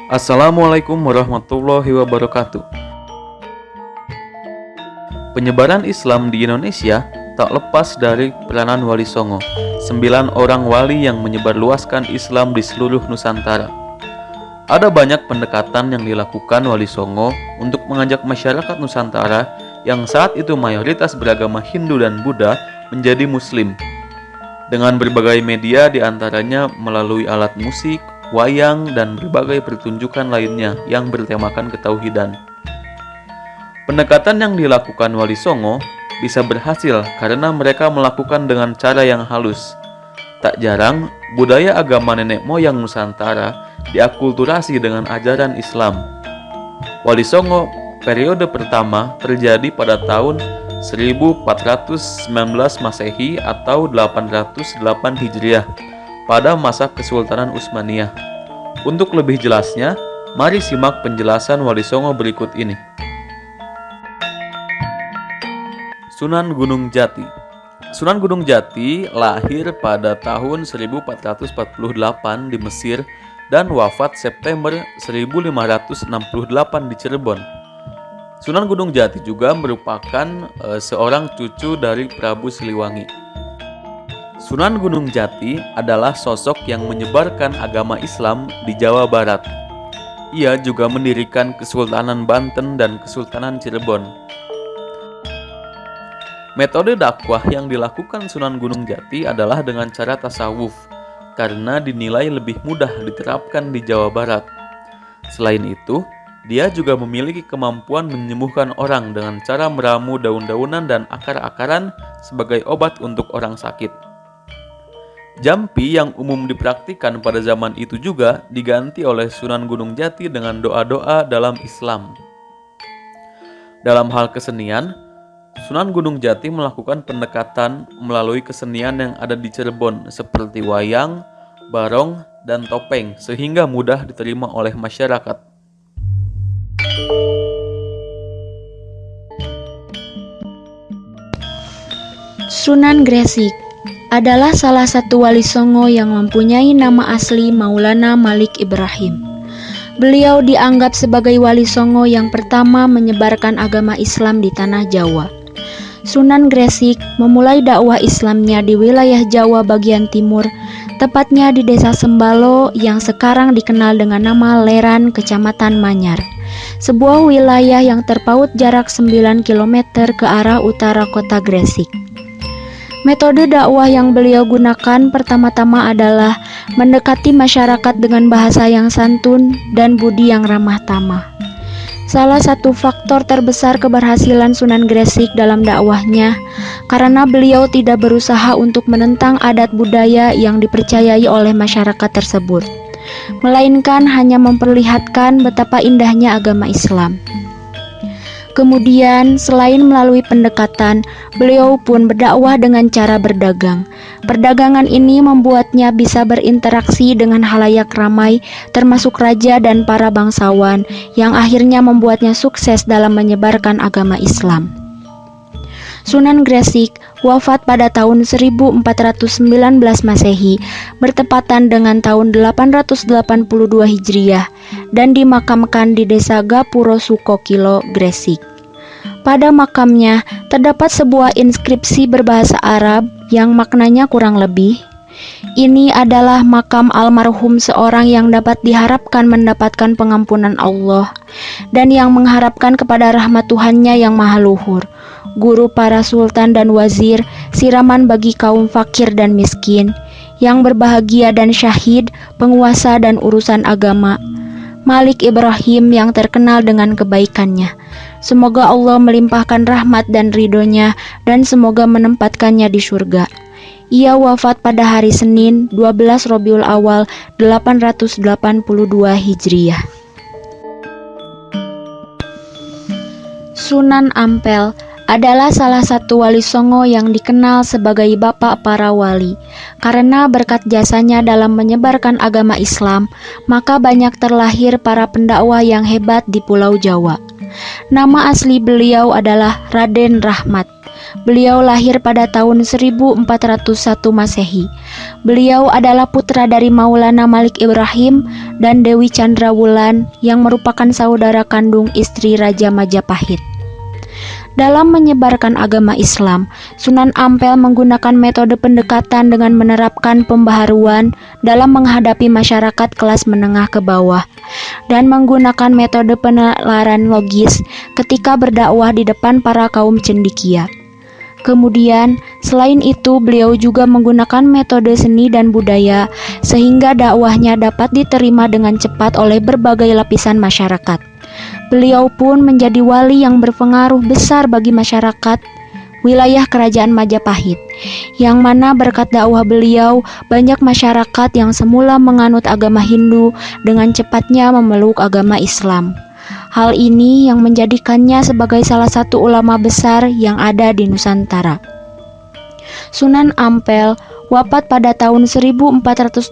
Assalamualaikum warahmatullahi wabarakatuh. Penyebaran Islam di Indonesia tak lepas dari peranan Wali Songo, 9 orang wali yang menyebarluaskan Islam di seluruh Nusantara. Ada banyak pendekatan yang dilakukan Wali Songo untuk mengajak masyarakat Nusantara yang saat itu mayoritas beragama Hindu dan Buddha menjadi Muslim. Dengan berbagai media diantaranya melalui alat musik, wayang, dan berbagai pertunjukan lainnya yang bertemakan ketauhidan. Pendekatan yang dilakukan Wali Songo bisa berhasil karena mereka melakukan dengan cara yang halus. Tak jarang, budaya agama nenek moyang Nusantara diakulturasi dengan ajaran Islam. Wali Songo periode pertama terjadi pada tahun 1419 Masehi atau 808 Hijriah pada masa Kesultanan Utsmaniyah. Untuk lebih jelasnya, mari simak penjelasan Wali Songo berikut ini. Sunan Gunung Jati. Sunan Gunung Jati lahir pada tahun 1448 di Mesir dan wafat September 1568 di Cirebon. Sunan Gunung Jati juga merupakan seorang cucu dari Prabu Siliwangi. Sunan Gunung Jati adalah sosok yang menyebarkan agama Islam di Jawa Barat. Ia juga mendirikan Kesultanan Banten dan Kesultanan Cirebon. Metode dakwah yang dilakukan Sunan Gunung Jati adalah dengan cara tasawuf, karena dinilai lebih mudah diterapkan di Jawa Barat. Selain itu, dia juga memiliki kemampuan menyembuhkan orang dengan cara meramu daun-daunan dan akar-akaran sebagai obat untuk orang sakit. Jampi yang umum dipraktikkan pada zaman itu juga diganti oleh Sunan Gunung Jati dengan doa-doa dalam Islam. Dalam hal kesenian, Sunan Gunung Jati melakukan pendekatan melalui kesenian yang ada di Cirebon seperti wayang, barong, dan topeng sehingga mudah diterima oleh masyarakat. Sunan Gresik adalah salah satu wali Songo yang mempunyai nama asli Maulana Malik Ibrahim. Beliau dianggap sebagai wali Songo yang pertama menyebarkan agama Islam di tanah Jawa. Sunan Gresik memulai dakwah Islamnya di wilayah Jawa bagian timur, tepatnya di Desa Sembalo yang sekarang dikenal dengan nama Leran, Kecamatan Manyar, sebuah wilayah yang terpaut jarak 9 km ke arah utara kota Gresik. Metode dakwah yang beliau gunakan pertama-tama adalah mendekati masyarakat dengan bahasa yang santun dan budi yang ramah tamah. Salah satu faktor terbesar keberhasilan Sunan Gresik dalam dakwahnya karena beliau tidak berusaha untuk menentang adat budaya yang dipercayai oleh masyarakat tersebut, melainkan hanya memperlihatkan betapa indahnya agama Islam. Kemudian, selain melalui pendekatan, beliau pun berdakwah dengan cara berdagang. Perdagangan ini membuatnya bisa berinteraksi dengan halayak ramai, termasuk raja dan para bangsawan, yang akhirnya membuatnya sukses dalam menyebarkan agama Islam. Sunan Gresik wafat pada tahun 1419 Masehi, bertepatan dengan tahun 882 Hijriah, dan dimakamkan di Desa Gapuro Sukokilo, Gresik. Pada makamnya terdapat sebuah inskripsi berbahasa Arab yang maknanya kurang lebih, ini adalah makam almarhum seorang yang dapat diharapkan mendapatkan pengampunan Allah dan yang mengharapkan kepada rahmat Tuhannya yang maha luhur, guru para sultan dan wazir, siraman bagi kaum fakir dan miskin, yang berbahagia dan syahid, penguasa dan urusan agama, Malik Ibrahim yang terkenal dengan kebaikannya. Semoga Allah melimpahkan rahmat dan ridhonya dan semoga menempatkannya di surga. Ia wafat pada hari Senin 12 Rabiul Awal 882 Hijriah. Sunan Ampel adalah salah satu wali Songo yang dikenal sebagai bapak para wali. Karena berkat jasanya dalam menyebarkan agama Islam, maka banyak terlahir para pendakwah yang hebat di Pulau Jawa. Nama asli beliau adalah Raden Rahmat. Beliau lahir pada tahun 1401 Masehi. Beliau adalah putra dari Maulana Malik Ibrahim dan Dewi Chandrawulan yang merupakan saudara kandung istri Raja Majapahit. Dalam menyebarkan agama Islam, Sunan Ampel menggunakan metode pendekatan dengan menerapkan pembaharuan dalam menghadapi masyarakat kelas menengah ke bawah dan menggunakan metode penalaran logis ketika berdakwah di depan para kaum cendekia. Kemudian, selain itu, beliau juga menggunakan metode seni dan budaya sehingga dakwahnya dapat diterima dengan cepat oleh berbagai lapisan masyarakat. Beliau pun menjadi wali yang berpengaruh besar bagi masyarakat wilayah Kerajaan Majapahit, yang mana berkat dakwah beliau, banyak masyarakat yang semula menganut agama Hindu dengan cepatnya memeluk agama Islam. Hal ini yang menjadikannya sebagai salah satu ulama besar yang ada di Nusantara. Sunan Ampel wafat pada tahun 1481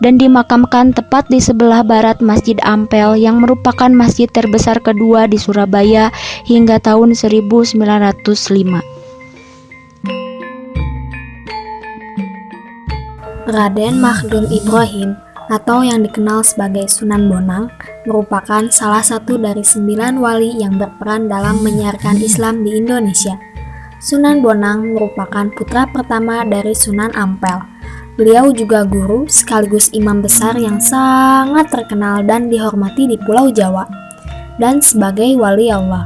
dan dimakamkan tepat di sebelah barat Masjid Ampel yang merupakan masjid terbesar kedua di Surabaya hingga tahun 1905. Raden Makhdum Ibrahim atau yang dikenal sebagai Sunan Bonang merupakan salah satu dari 9 wali yang berperan dalam menyiarkan Islam di Indonesia. Sunan Bonang merupakan putra pertama dari Sunan Ampel. Beliau juga guru sekaligus imam besar yang sangat terkenal dan dihormati di Pulau Jawa. Dan sebagai wali Allah,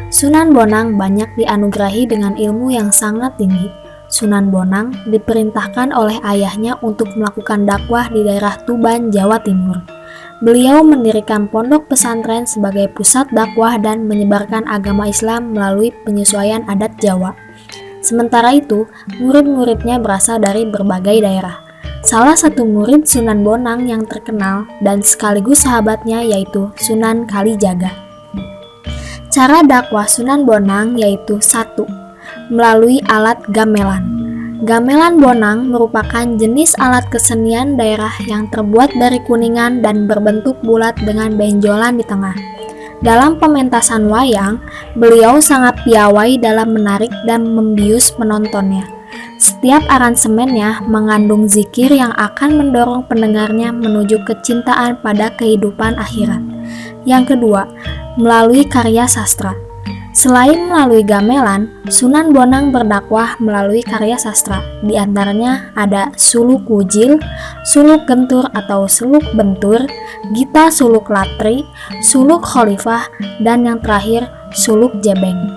Sunan Bonang banyak dianugerahi dengan ilmu yang sangat tinggi. Sunan Bonang diperintahkan oleh ayahnya untuk melakukan dakwah di daerah Tuban, Jawa Timur. Beliau mendirikan pondok pesantren sebagai pusat dakwah dan menyebarkan agama Islam melalui penyesuaian adat Jawa. Sementara itu, murid-muridnya berasal dari berbagai daerah. Salah satu murid Sunan Bonang yang terkenal dan sekaligus sahabatnya yaitu Sunan Kalijaga. Cara dakwah Sunan Bonang yaitu 1. Melalui alat gamelan. Gamelan Bonang merupakan jenis alat kesenian daerah yang terbuat dari kuningan dan berbentuk bulat dengan benjolan di tengah. Dalam pementasan wayang, beliau sangat piawai dalam menarik dan membius penontonnya. Setiap aransemennya mengandung zikir yang akan mendorong pendengarnya menuju kecintaan pada kehidupan akhirat. Yang kedua, melalui karya sastra. Selain melalui gamelan, Sunan Bonang berdakwah melalui karya sastra. Di antaranya ada suluk wujil, suluk gentur atau suluk bentur, gita suluk latri, suluk khalifah, dan yang terakhir suluk jebeng.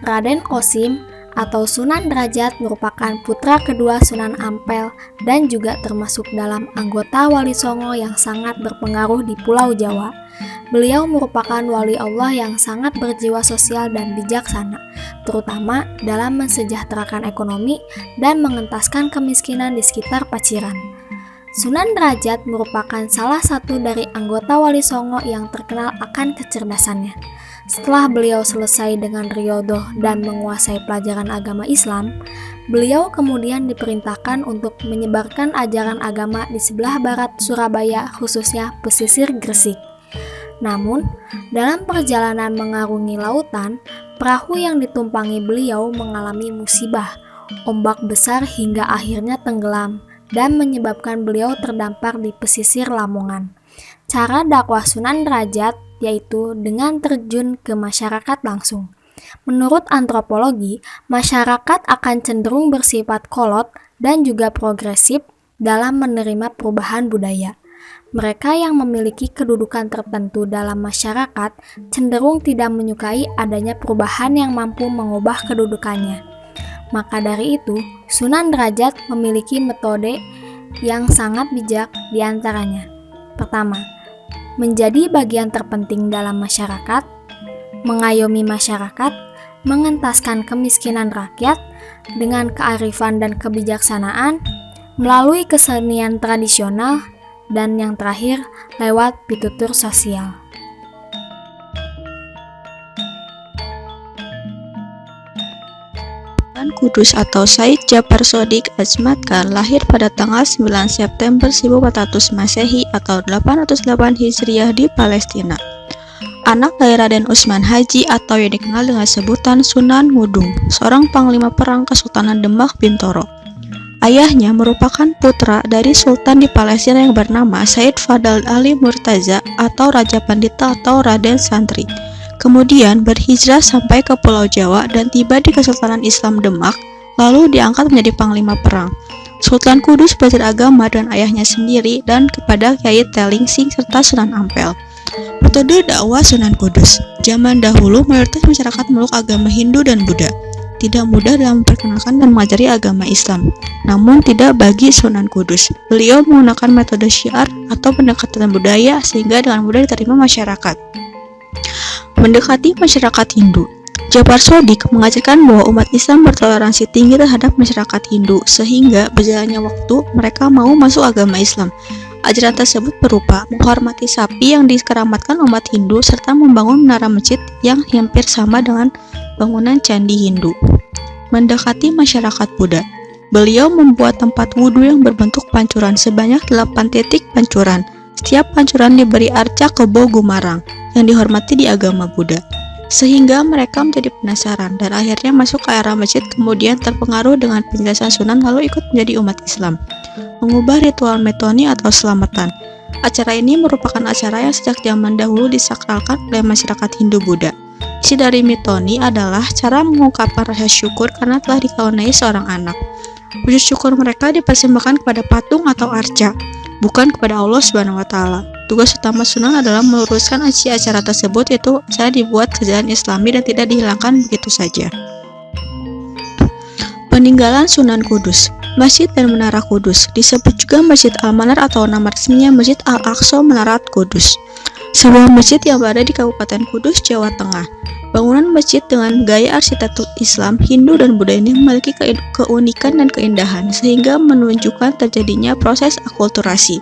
Raden Qasim atau Sunan Derajat merupakan putra kedua Sunan Ampel dan juga termasuk dalam anggota Wali Songo yang sangat berpengaruh di Pulau Jawa. Beliau merupakan wali Allah yang sangat berjiwa sosial dan bijaksana, terutama dalam mensejahterakan ekonomi dan mengentaskan kemiskinan di sekitar Paciran. Sunan Derajat merupakan salah satu dari anggota Wali Songo yang terkenal akan kecerdasannya. Setelah beliau selesai dengan riyadhah dan menguasai pelajaran agama Islam, beliau kemudian diperintahkan untuk menyebarkan ajaran agama di sebelah barat Surabaya, khususnya pesisir Gresik. Namun, dalam perjalanan mengarungi lautan, perahu yang ditumpangi beliau mengalami musibah, ombak besar hingga akhirnya tenggelam dan menyebabkan beliau terdampar di pesisir Lamongan. Cara dakwah Sunan Derajat yaitu dengan terjun ke masyarakat langsung. Menurut antropologi, masyarakat akan cenderung bersifat kolot dan juga progresif dalam menerima perubahan budaya. Mereka yang memiliki kedudukan tertentu dalam masyarakat cenderung tidak menyukai adanya perubahan yang mampu mengubah kedudukannya. Maka dari itu, Sunan Derajat memiliki metode yang sangat bijak di antaranya. Pertama, menjadi bagian terpenting dalam masyarakat, mengayomi masyarakat, mengentaskan kemiskinan rakyat dengan kearifan dan kebijaksanaan, melalui kesenian tradisional, dan yang terakhir lewat pitutur sosial. Kudus atau Said Jafar Shodiq Azmat Khan lahir pada tanggal 9 September 1400 Masehi atau 808 Hijriah di Palestina. anak dari Raden Usman Haji atau yang dikenal dengan sebutan Sunan Ngudung, seorang panglima perang Kesultanan Demak Bintoro. Ayahnya merupakan putra dari Sultan di Palestina yang bernama Said Fadl Ali Murtaza atau Raja Pandita atau Raden Santri. Kemudian berhijrah sampai ke Pulau Jawa dan tiba di Kesultanan Islam Demak, lalu diangkat menjadi panglima perang. Sultan Kudus belajar agama dan ayahnya sendiri dan kepada Kiai Telingsing serta Sunan Ampel. Metode dakwah Sunan Kudus. Zaman dahulu mayoritas masyarakat memeluk agama Hindu dan Buddha. Tidak mudah dalam memperkenalkan dan mengajari agama Islam. Namun tidak bagi Sunan Kudus. Beliau menggunakan metode syiar atau pendekatan budaya sehingga dengan mudah diterima masyarakat. Mendekati masyarakat Hindu. Jabar Sodik mengajarkan bahwa umat Islam bertoleransi tinggi terhadap masyarakat Hindu sehingga berjalannya waktu mereka mau masuk agama Islam. Ajaran tersebut berupa menghormati sapi yang dikeramatkan umat Hindu serta membangun menara masjid yang hampir sama dengan bangunan candi Hindu. Mendekati masyarakat Buddha. Beliau membuat tempat wudhu yang berbentuk pancuran sebanyak 8 titik pancuran. Setiap pancuran diberi arca kebo gumarang yang dihormati di agama Buddha. Sehingga mereka menjadi penasaran dan akhirnya masuk ke era masjid, kemudian terpengaruh dengan penjelasan Sunan lalu ikut menjadi umat Islam. Mengubah ritual metoni atau selamatan. Acara ini merupakan acara yang sejak zaman dahulu disakralkan oleh masyarakat Hindu Buddha. Isi dari metoni adalah cara mengungkapkan rasa syukur karena telah dikaruniai seorang anak. Wujud syukur mereka dipersembahkan kepada patung atau arca, bukan kepada Allah Subhanahu wa Ta'ala. Tugas utama Sunan adalah meluruskan isi acara tersebut, yaitu acara dibuat kerjaan Islami dan tidak dihilangkan begitu saja. Peninggalan Sunan Kudus. Masjid dan Menara Kudus disebut juga Masjid Al-Manar atau nama resminya Masjid Al-Aqsa Menarat Kudus. Sebuah masjid yang berada di Kabupaten Kudus, Jawa Tengah. Bangunan masjid dengan gaya arsitektur Islam, Hindu, dan Buddha ini memiliki keunikan dan keindahan sehingga menunjukkan terjadinya proses akulturasi.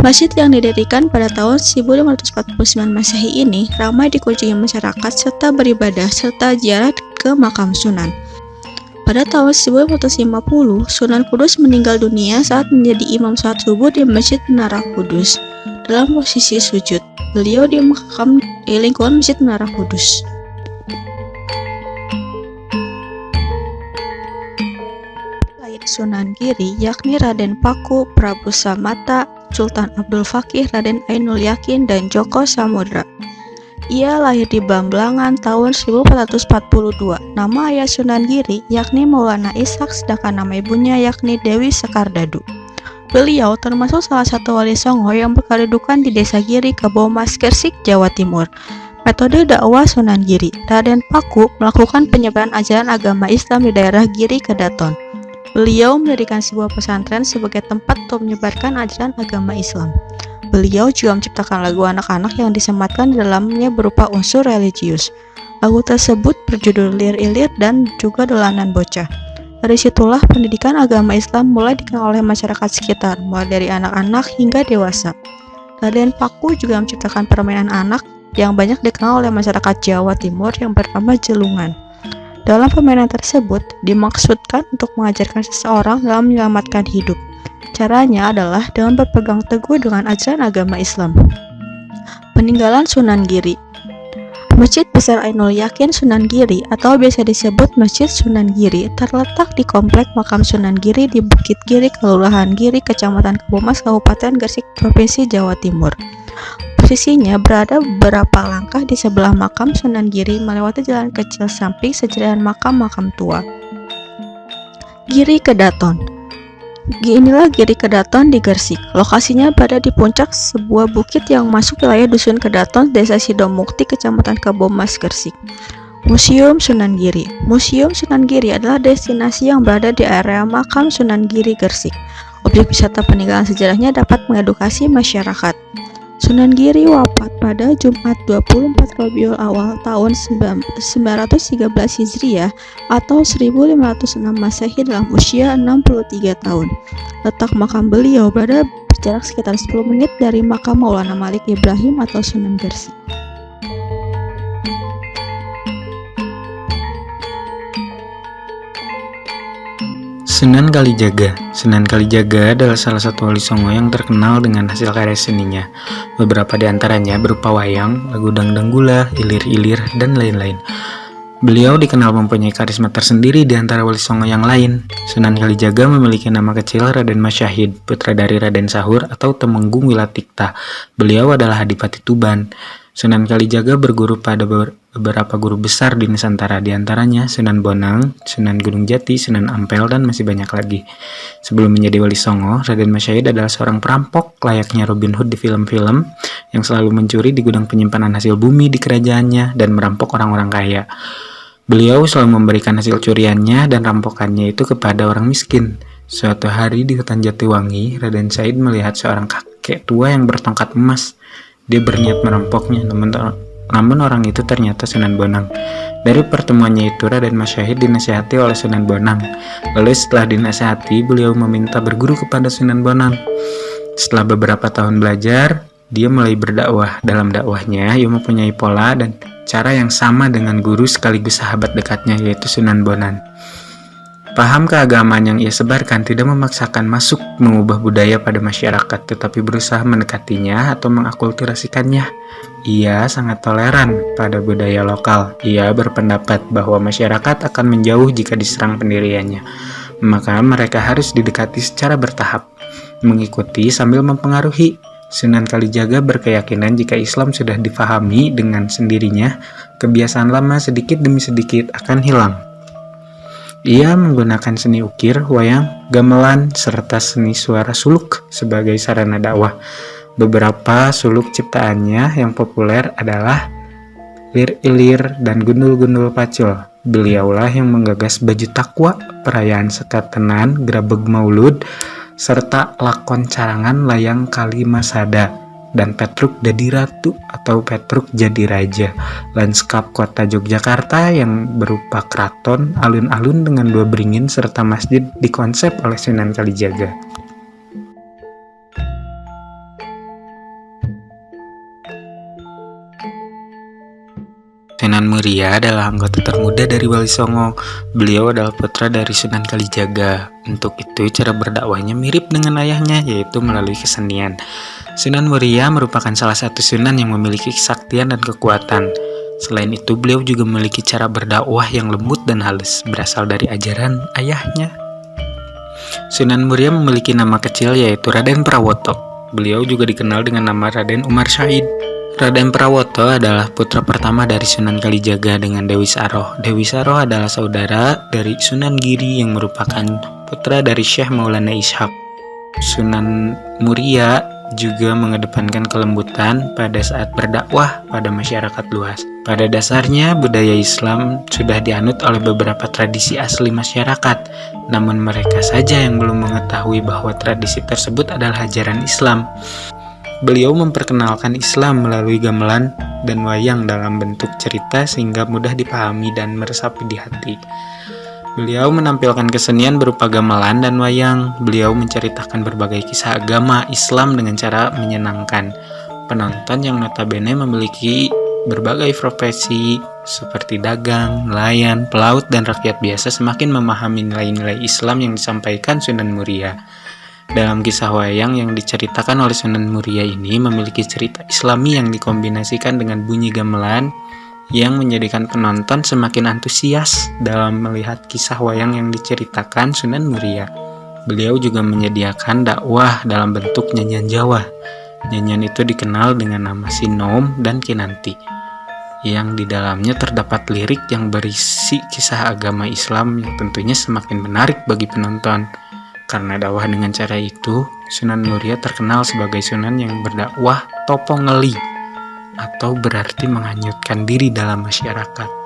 Masjid yang didirikan pada tahun 1549 Masehi ini ramai dikunjungi masyarakat serta beribadah serta ziarah ke makam Sunan. Pada tahun 1550, Sunan Kudus meninggal dunia saat menjadi imam salat subuh di Masjid Menara Kudus. Dalam posisi sujud, beliau dimakam di lingkungan Masjid Menara Kudus. Lain Sunan Giri, yakni Raden Paku, Prabu Samata, Sultan Abdul Fakih, Raden Ainul Yakin, dan Joko Samudra. Ia lahir di Bamblangan tahun 1442. Nama ayah Sunan Giri yakni Maulana Ishak, sedangkan nama ibunya yakni Dewi Sekardadu. Beliau termasuk salah satu wali Songo yang berkedudukan di Desa Giri, Kebomas, Gresik, Jawa Timur. Metode dakwah Sunan Giri. Raden Paku melakukan penyebaran ajaran agama Islam di daerah Giri Kedaton. Beliau mendirikan sebuah pesantren sebagai tempat untuk menyebarkan ajaran agama Islam. Beliau juga menciptakan lagu anak-anak yang disematkan di dalamnya berupa unsur religius. Lagu tersebut berjudul Lir-Ilir dan juga Dolanan Bocah. Dari situlah pendidikan agama Islam mulai dikenal oleh masyarakat sekitar, mulai dari anak-anak hingga dewasa. Raden Paku juga menciptakan permainan anak yang banyak dikenal oleh masyarakat Jawa Timur yang bernama jelungan. Dalam permainan tersebut, dimaksudkan untuk mengajarkan seseorang dalam menyelamatkan hidup. Caranya adalah dengan berpegang teguh dengan ajaran agama Islam. Peninggalan Sunan Giri. Masjid Besar Ainul Yakin Sunan Giri atau biasa disebut Masjid Sunan Giri terletak di Komplek Makam Sunan Giri di Bukit Giri, Kelurahan Giri, Kecamatan Kebomas, Kabupaten Gresik, Provinsi Jawa Timur. Posisinya berada beberapa langkah di sebelah makam Sunan Giri melewati jalan kecil samping sejerian makam-makam tua. Giri Kedaton. Inilah Giri Kedaton di Gresik. Lokasinya berada di puncak sebuah bukit yang masuk wilayah Dusun Kedaton, Desa Sidomukti, Kecamatan Kebomas, Gresik. Museum Sunan Giri. Museum Sunan Giri adalah destinasi yang berada di area makam Sunan Giri, Gresik. Objek wisata peninggalan sejarahnya dapat mengedukasi masyarakat. Sunan Giri wafat pada Jumat 24 Rabiul Awal tahun 913 Hijriah atau 1506 Masehi dalam usia 63 tahun. Letak makam beliau berada berjarak sekitar 10 menit dari makam Maulana Malik Ibrahim atau Sunan Gresik. Sunan Kalijaga. Sunan Kalijaga adalah salah satu wali songo yang terkenal dengan hasil karya seninya. Beberapa di antaranya berupa wayang, lagu dangdang gula, ilir-ilir, dan lain-lain. Beliau dikenal mempunyai karisma tersendiri di antara wali songo yang lain. Sunan Kalijaga memiliki nama kecil Raden Masyahid, putra dari Raden Sahur atau Temenggung Wilatikta. Beliau adalah Adipati Tuban. Sunan Kalijaga berguru pada beberapa guru besar di Nusantara, di antaranya Sunan Bonang, Sunan Gunung Jati, Sunan Ampel, dan masih banyak lagi. Sebelum menjadi wali songo, Raden Masyahid adalah seorang perampok layaknya Robin Hood di film-film yang selalu mencuri di gudang penyimpanan hasil bumi di kerajaannya dan merampok orang-orang kaya. Beliau selalu memberikan hasil curiannya dan rampokannya itu kepada orang miskin. Suatu hari di hutan Jatiwangi, Raden Said melihat seorang kakek tua yang bertongkat emas. Dia berniat merampoknya, namun orang itu ternyata Sunan Bonang. Dari pertemuannya itu, Raden Masyahid dinasihati oleh Sunan Bonang. Lalu setelah dinasihati, beliau meminta berguru kepada Sunan Bonang. Setelah beberapa tahun belajar, dia mulai berdakwah. Dalam dakwahnya, ia mempunyai pola dan cara yang sama dengan guru sekaligus sahabat dekatnya, yaitu Sunan Bonang. Paham keagamaan yang ia sebarkan tidak memaksakan masuk mengubah budaya pada masyarakat, tetapi berusaha mendekatinya atau mengakulturasikannya. Ia sangat toleran pada budaya lokal. Ia berpendapat bahwa masyarakat akan menjauh jika diserang pendiriannya. Maka mereka harus didekati secara bertahap, mengikuti sambil mempengaruhi. Sunan Kalijaga berkeyakinan jika Islam sudah difahami dengan sendirinya, kebiasaan lama sedikit demi sedikit akan hilang. Ia menggunakan seni ukir, wayang, gamelan, serta seni suara suluk sebagai sarana dakwah. Beberapa suluk ciptaannya yang populer adalah lir-ilir dan gundul-gundul pacul. Beliaulah yang menggagas baju takwa, perayaan sekatenan, grabeg maulud, serta lakon carangan layang Kalimasada dan Petruk Dadi Ratu atau Petruk Jadi Raja. Lanskap kota Yogyakarta yang berupa keraton, alun-alun dengan 2 beringin serta masjid dikonsep oleh Sunan Kalijaga. Sunan Muria adalah anggota termuda dari Wali Songo. Beliau adalah putra dari Sunan Kalijaga. Untuk itu, cara berdakwahnya mirip dengan ayahnya, yaitu melalui kesenian. Sunan Muria merupakan salah satu sunan yang memiliki kesaktian dan kekuatan. Selain itu, beliau juga memiliki cara berdakwah yang lembut dan halus, berasal dari ajaran ayahnya. Sunan Muria memiliki nama kecil yaitu Raden Prawoto. Beliau juga dikenal dengan nama Raden Umar Syahid. Raden Prawoto adalah putra pertama dari Sunan Kalijaga dengan Dewi Saroh. Dewi Saroh adalah saudara dari Sunan Giri yang merupakan putra dari Syekh Maulana Ishaq. Sunan Muria juga mengedepankan kelembutan pada saat berdakwah pada masyarakat luas. Pada dasarnya, budaya Islam sudah dianut oleh beberapa tradisi asli masyarakat, namun mereka saja yang belum mengetahui bahwa tradisi tersebut adalah ajaran Islam. Beliau memperkenalkan Islam melalui gamelan dan wayang dalam bentuk cerita sehingga mudah dipahami dan meresapi di hati. Beliau menampilkan kesenian berupa gamelan dan wayang. Beliau menceritakan berbagai kisah agama Islam dengan cara menyenangkan. Penonton yang notabene memiliki berbagai profesi seperti dagang, nelayan, pelaut, dan rakyat biasa semakin memahami nilai-nilai Islam yang disampaikan Sunan Muria. Dalam kisah wayang yang diceritakan oleh Sunan Muria ini memiliki cerita Islami yang dikombinasikan dengan bunyi gamelan yang menjadikan penonton semakin antusias dalam melihat kisah wayang yang diceritakan Sunan Muria. Beliau juga menyediakan dakwah dalam bentuk nyanyian Jawa. Nyanyian itu dikenal dengan nama Sinom dan Kinanti, yang di dalamnya terdapat lirik yang berisi kisah agama Islam yang tentunya semakin menarik bagi penonton. Karena dakwah dengan cara itu, Sunan Muria terkenal sebagai sunan yang berdakwah topo ngeli, atau berarti menghanyutkan diri dalam masyarakat.